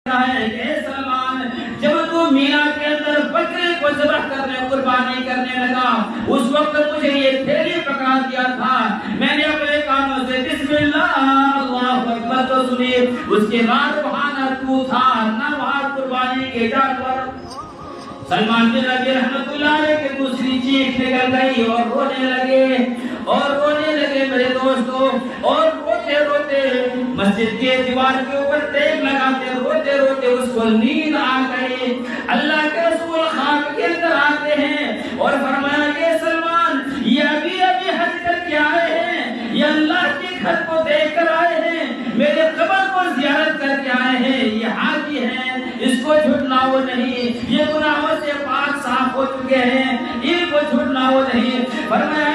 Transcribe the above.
اے سلمان، جب تو مینا کے اندر بکرے کو ذبح کرنے قربانی کرنے لگا اس وقت مجھے یہ تھیلی پکڑا دیا تھا، میں نے اپنے کانوں سے بسم اللہ اللہ اکبر تو سنی، اس کے بعد وہاں نہ تو تھا نہ وہاں قربانی کے جانور۔ سلمان بن ربیع رحمۃ اللہ علیہ کے دوسری چیخ نکل گئی اور رونے لگے میرے دوستو، اور روتے روتے مسجد کے دیوار کے اوپر ٹیک لگاتے روتے روتے اس کو نیند آ گئی۔ اللہ کے رسول خواب کے اندر آتے ہیں اور فرمایا کہ سلمان یہ ابھی حج کر کے آئے ہیں، یہ اللہ کے گھر کو دیکھ کر آئے ہیں، میرے قبر کو زیارت کر کے آئے ہیں، یہ حاجی ہیں، اس کو جھٹلاؤ نہیں، یہ گناہوں سے پاک صاف ہو چکے ہیں، ان کو جھٹلاؤ نہیں۔ فرمایا